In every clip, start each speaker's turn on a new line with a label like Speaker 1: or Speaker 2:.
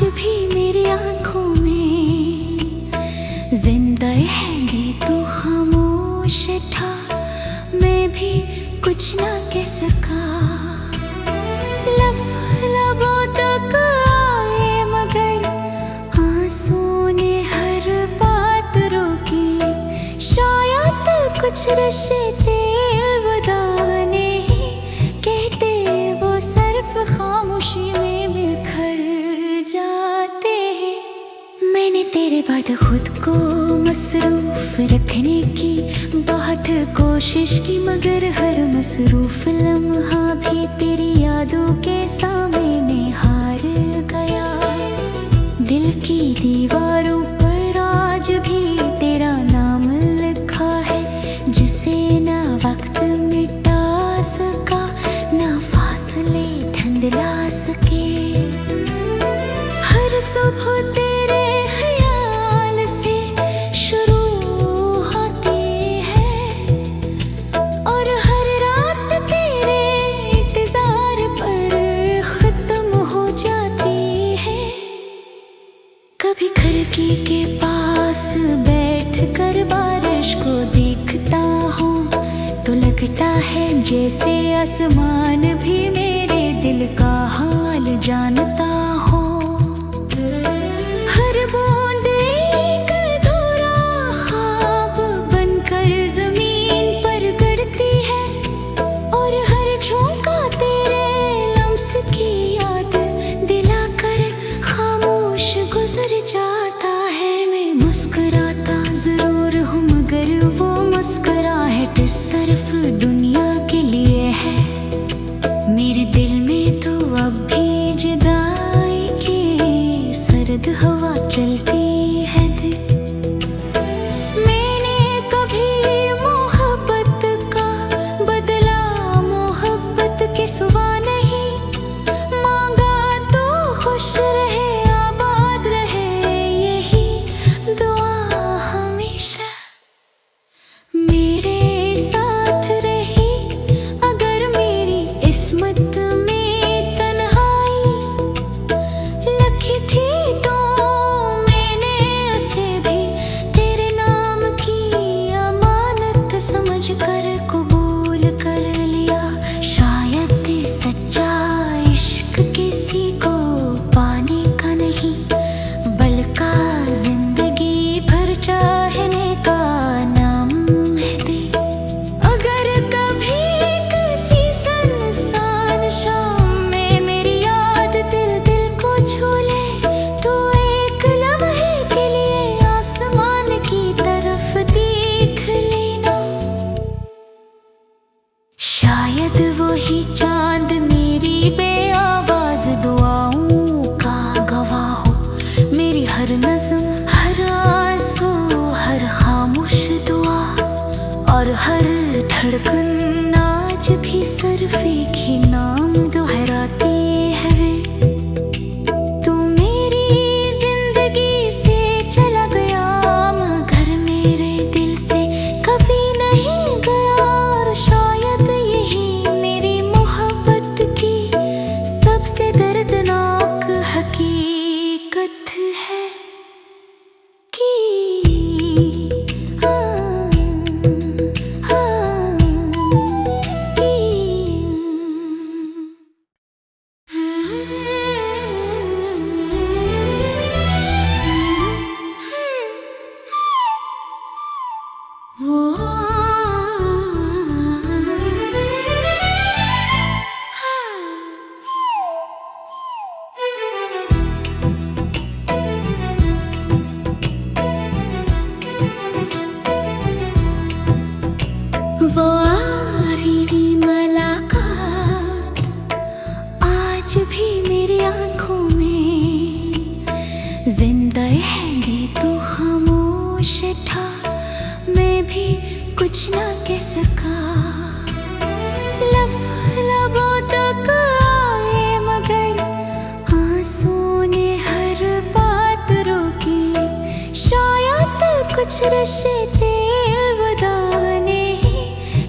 Speaker 1: आज भी मेरी आंखों में जिंदा है तू, खामोश था, मैं भी कुछ ना कह सका। लबों तक आए मगर आंसू ने हर बात रोकी। शायद कुछ रिश्ते अलविदा नहीं कहते, वो सिर्फ खामोशी में बिखर जाते हैं। मैंने तेरे बाद खुद को मसरूफ रखने की बहुत कोशिश की, मगर हर मसरूफ लम्हा भी तेरी यादों के सामने हार गया। दिल की दीवारों पर आज भी तेरा नाम लिखा है, जिसे ना वक्त मिटा सका, ना फासले धुंधला सके। हर सुबह तेरे ख्याल से शुरू होती है, और हर रात तेरे इंतजार पर खत्म हो जाती है। कभी खिड़की के पास बैठकर बारिश को देखता हूँ तो लगता है जैसे आसमान भी मेरे दिल का हाल जानता हो। हर बूंद एक अधूरा ख्वाब बनकर जमीन पर गिरती है, और हर झोंका तेरे लम्स की याद दिलाकर खामोश गुजर जाता है। मैं मुस्कुराता जरूर हूँ मगर वो मुस्कुराहट सिर्फ दुनिया के लिए है। मेरे दिल में तो अब भी जुदाई की सर्द हवा चलती है। मैंने कभी मोहब्बत का बदला मोहब्बत के सिवा नहीं मांगा, तो खुश रहे आबाद रहे यही दुआ हमेशा मेरे साथ रही। अगर मेरी किस्मत में तन्हाई लिखी थी तो मैंने उसे भी तेरे नाम की अमानत समझकर कबूल कर लिया। शायद सच्चा इश्क किसी को पाने का नहीं, बल्कि जिंदगी भर चाहने का नाम है दे। अगर कभी किसी सुनसान शाम में मेरी याद दिल को छू ले, तो एक लम्हे के लिए आसमान की तरफ देख लेना। शायद वही चांद मेरी बेआवाज दुआओं का गवाह हो। मेरी हर नज़्म, हर आंसू, हर खामोश दुआ और हर धड़कन आज भी सिर्फ एक ही नाम दोहराती है। तू मेरी जिंदगी से चला गया मगर मेरे दिल से कभी नहीं गया, और शायद यही मेरी मोहब्बत की सबसे दर्दनाक हकीकत है कि वो आखिरी मुलाकात आज भी मेरी आंखों में जिंदा है तू, खामोश था, मैं भी कुछ ना कह सका। लबों तक आए मगर आंसू ने हर बात रोकी। शायद कुछ रिश्ते अलविदा नहीं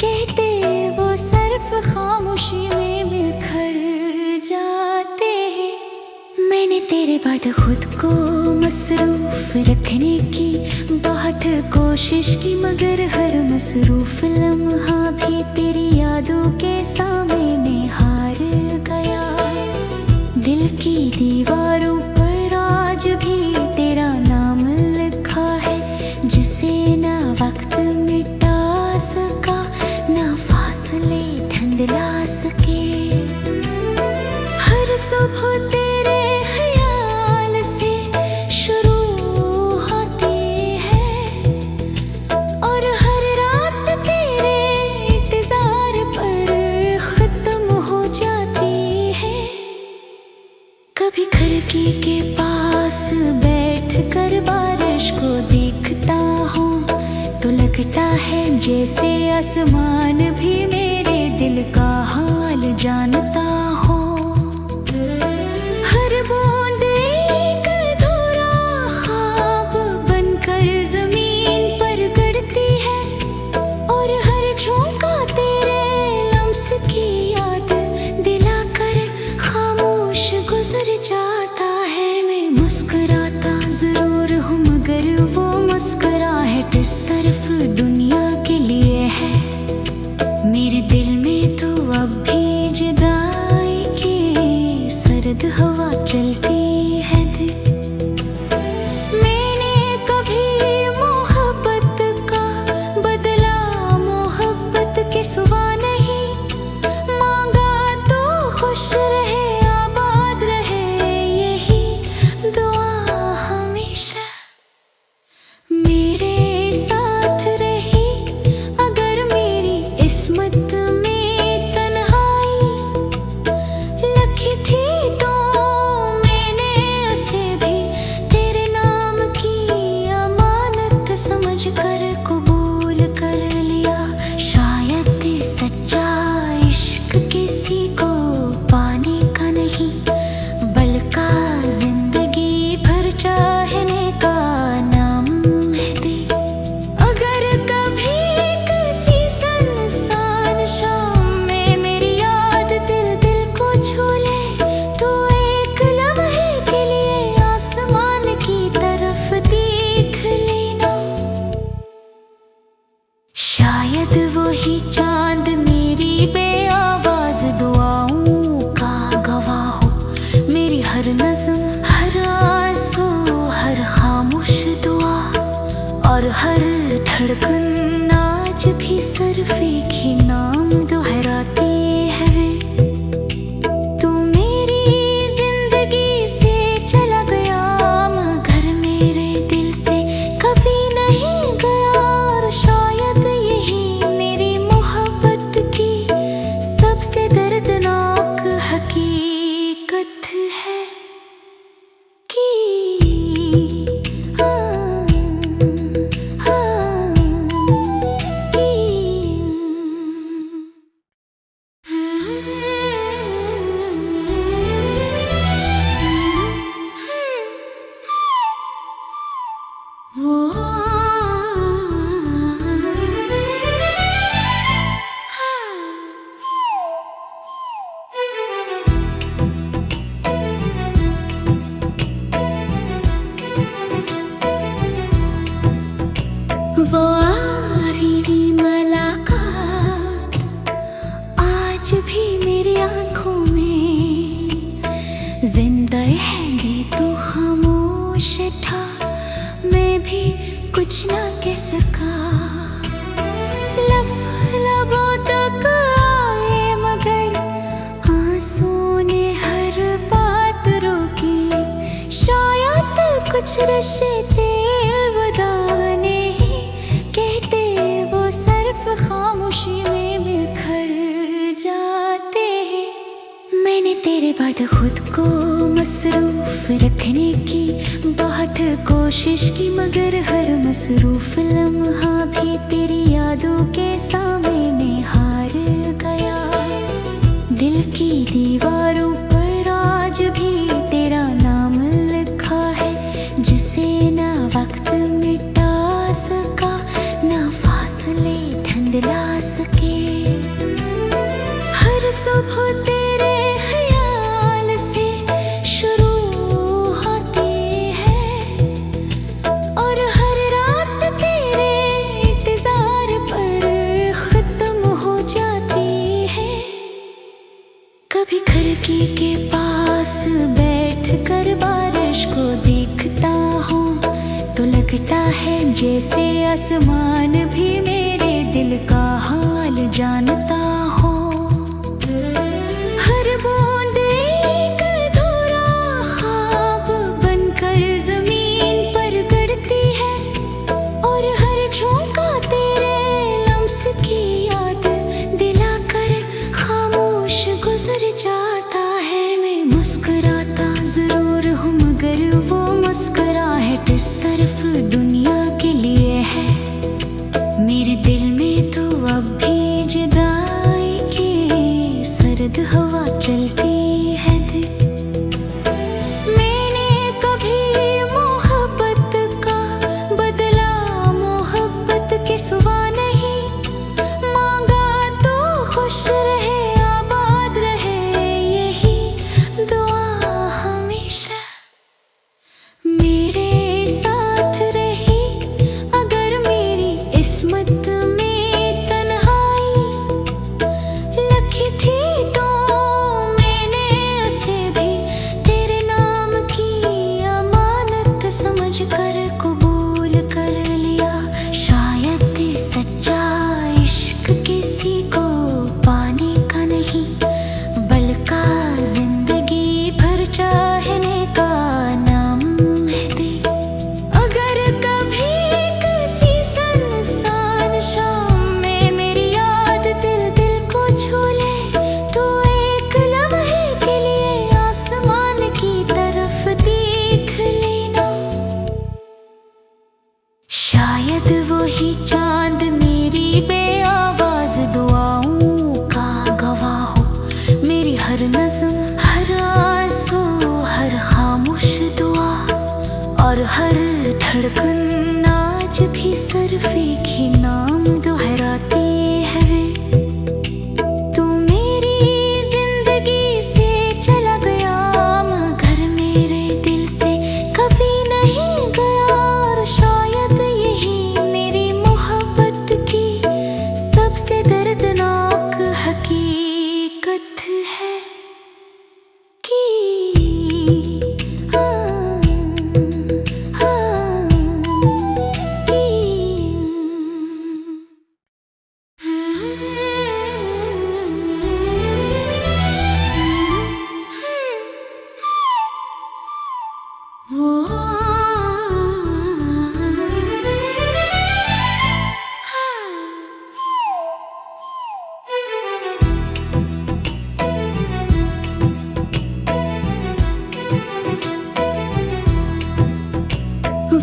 Speaker 1: कहते, वो सिर्फ खामोशी में बिखर जाते हैं। मैंने तेरे बाद खुद को मसरूफ रखने की बहुत कोशिश की, मगर हर मसरूफ लम्हा भी तेरी यादों के सामने हार गया। दिल की दीवारों पर आज भी तेरा नाम लिखा है, जिसे ना वक्त मिटा सका, ना फासले धुंधला सके। हर सुबह तेरे ख्याल से शुरू होती है, और हर रात तेरे इंतजार पर खत्म हो जाती है। कभी खिड़की के पास बैठ कर बारिश को देखता हूँ, तो लगता है जैसे आसमान भी मेरे दिल का हाल जानता हो। हर बूंद एक अधूरा ख्वाब बनकर जमीन पर गिरती है, और हर झोंका तेरे लम्स की याद दिलाकर खामोश गुजर जाता है। मैं मुस्कुराता जरूर हूँ, मगर वो मुस्कुराहट सिर्फ दुनिया के लिए है। मेरे दिल में तो अब भी जुदाई की सर्द हवा चलती है। मैंने कभी मोहब्बत का बदला मोहब्बत के सिवा नहीं मांगा, तो खुश रहे आबाद रहे यही दुआ हमेशा मेरे साथ रही। अगर मेरी किस्मत में तन्हाई लिखी थी, तो मैंने उसे भी तेरे नाम की अमानत समझकर कबूल कर लिया। शायद सच्चा इश्क किसी को पाने का नहीं, बल्कि जिंदगी भर चाहने का नाम है दे। अगर कभी किसी सुनसान शाम में मेरी याद दिल को छू ले, तो एक लम्हे के लिए आसमान की तरफ देख लेना। शायद वही चांद मेरी बेआवाज दुआओं का गवाह हो। मेरी हर नज़्म, हर आंसू, हर खामोश दुआ, और हर धड़कन आज भी सिर्फ एक ही नाम दोहराती है वे। तू मेरी जिंदगी से चला गया, मगर मेरे दिल से कभी नहीं गया। और शायद यही मेरी मोहब्बत की सबसे दर्दनाक हकीकत है कि वो आखिरी मुलाकात आज भी मेरी आंखों में जिंदा है। तू खामोश था, मैं भी कुछ ना कह सका। लबों तक आए, मगर आंसू ने हर बात रोकी। शायद कुछ रिश्ते वदाने ही कहते, वो सिर्फ खामोशी में बिखर जाते हैं। मैंने तेरे बाद खुद को मसरूफ रखने की बहुत कोशिश की, मगर हर मसरूफ लम्हा भी तेरी यादों के सामने हार गया। दिल की दीवारों पर आज भी तेरा नाम लिखा है, जिसे ना वक्त मिटा सका, ना फासले धुंधला सके। हर सुबह तेरे ख्याल से शुरू जैसे आसमान भी मेरे दिल का हाल जानता हो। हर बूंद एक अधूरा ख्वाब बनकर जमीन पर गड़ती है, और हर झोंका तेरे लम्स की याद दिलाकर खामोश गुजर जाता है। मैं मुस्कुराता जरूर हूँ मगर वो मुस्कुराहट सिर्फ दुनिया के लिए है। मेरे दिल में तो अब भी जुदाई की सर्द हवा चलती है। मैंने कभी मोहब्बत का बदला मोहब्बत के सिवा नहीं मांगा, तो खुश रहे आबाद रहे यही दुआ हमेशा मेरे साथ रही। अगर मेरी किस्मत में तन्हाई लिखी थी तो मैंने उसे भी तेरे नाम की अमानत समझकर कबूल कर लिया। शायद सच्चा इश्क किसी को पाने का नहीं बल्कि जिंदगी भर चाहने का नाम है दे। अगर कभी किसी सुनसान शाम में मेरी याद दिल दिल को छू ले, तो एक लम्हे के लिए आसमान की तरफ देख लेना। शायद वही चांद मेरी बेआवाज दुआओं का गवाह हो। मेरी हर नज़म हर आंसू हर खामोश दुआ और हर धड़कन आज भी सिर्फ एक ही नाम दोहराती है। तू मेरी जिंदगी से चला गया मगर मेरे दिल से कभी नहीं गया, और शायद यही मेरी मोहब्बत की सबसे दर्दनाक हकीकत है कि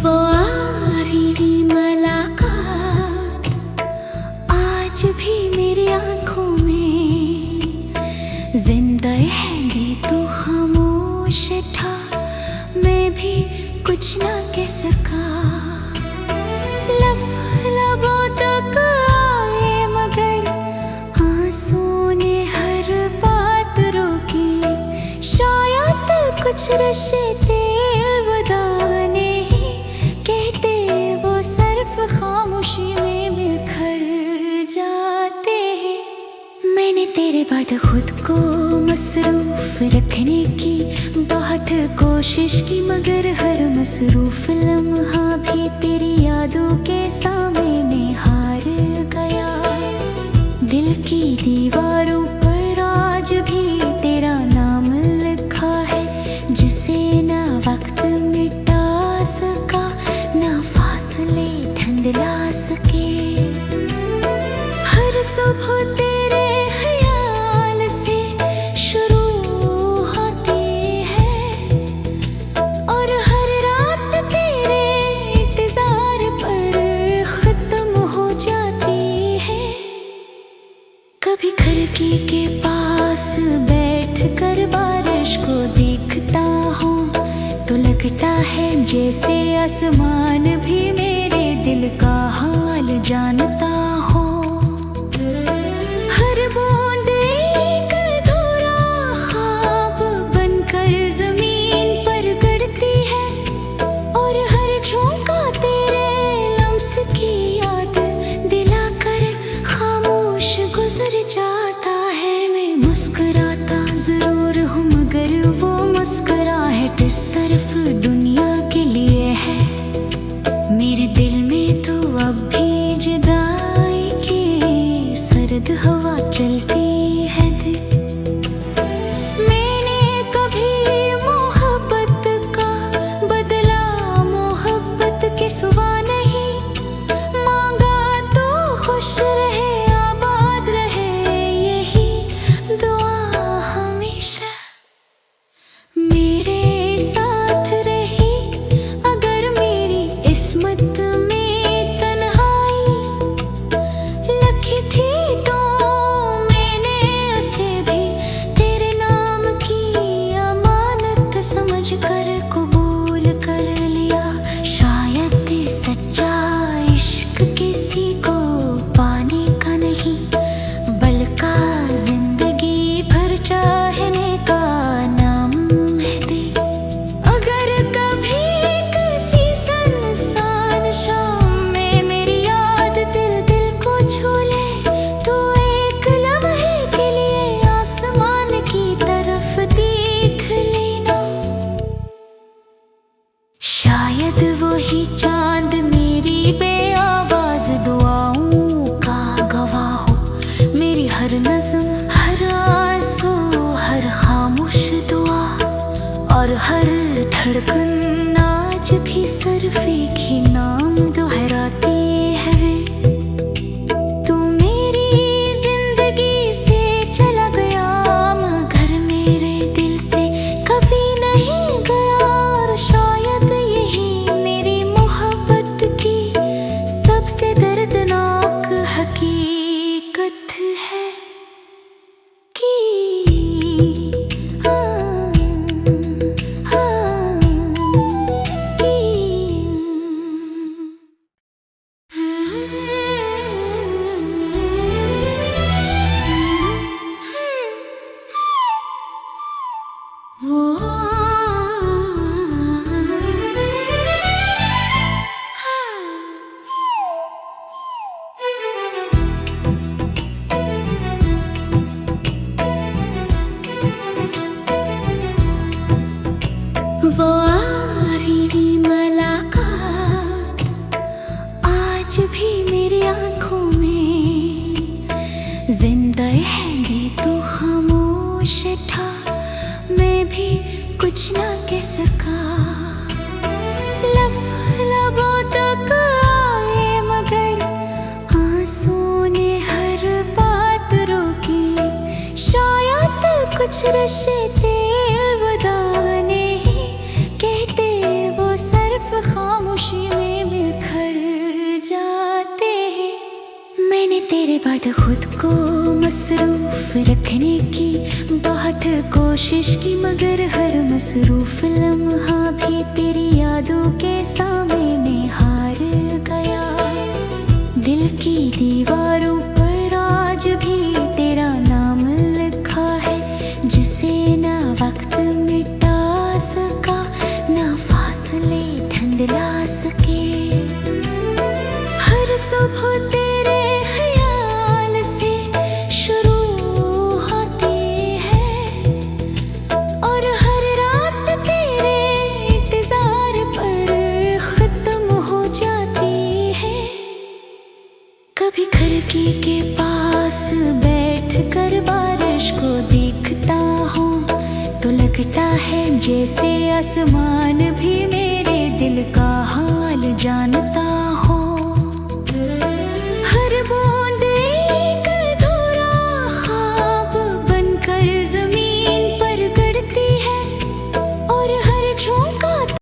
Speaker 1: वो आखिरी मुलाकात आज भी मेरी आंखों में जिंदा है। तू खामोश था मैं भी कुछ ना कह सका। लबों तक आए मगर आंसू ने हर बात रोकी। शायद कुछ रिश्ते अलविदा नहीं कहते, वो सिर्फ खामोशी में बिखर जाते हैं। मैंने तेरे बाद खुद को मसरूफ रखने की बहुत कोशिश की, मगर हर मसरूफ लम्हा भी तेरी यादों के सामने हार गया। दिल की दीवारों पर आज भी तेरा नाम लिखा है, जिसे ना वक्त मिटा सका ना फासले धुंधला सके। हर सुबह तेरे ख्याल से शुरू होती है, और हर रात तेरे इंतजार पर खत्म हो जाती है। कभी खिड़की के पास बैठ कर बारिश को देखता हूँ तो लगता है जैसे आसमान भी मेरे दिल का हाल जानता हो। हर बूंद एक अधूरा ख्वाब बनकर जमीन पर गड़ती है, और हर झोंका तेरे लम्स की याद दिलाकर खामोश गुजर जाता है। मैं मुस्कुराता जरूर हूँ मगर वो मुस्कुराहट सिर्फ दुनिया के लिए है। मेरे दिल में शायद वही चांद मेरी बेआवाज दुआओं का गवाह हो। मेरी हर नज़्म, हर आंसू, हर खामोश दुआ और हर धड़कन आज भी सिर्फ एक ही नाम दोहराती है वे। तू मेरी जिंदगी से चला गया मगर मेरे दिल से कभी नहीं गया, और शायद यही मेरी मोहब्बत की सबसे दर्दनाक हकीकत है कि वो आखिरी मुलाकात आज भी मेरी आंखों में जिंदा है। ये तो खामोश था, मैं भी कुछ ना कह सका। लबों तक आए मगर आंसू ने हर बात रोकी। शायद कुछ रिश्ते वदाने ही कहते, वो सिर्फ खामोशी में बिखर जाते हैं। मैंने तेरे बाद खुद को मसरूफ रखने की बहुत कोशिश की, मगर हर मसरूफ लम्हा भी तेरी यादों के सामने हार गया। दिल की दीवारों पर आज भी तेरा नाम लिखा है, जिसे ना वक्त मिटा सका ना फासले धुंधला सके। हर सुबह तेरे ख्याल से शुरू होती है और हर रात तेरे इंतजार पर खत्म हो जाती है। कभी खिड़की के पास बैठ कर बारिश को देखता हूँ तो लगता है जैसे आसमान भी मेरे दिल का हाल जानता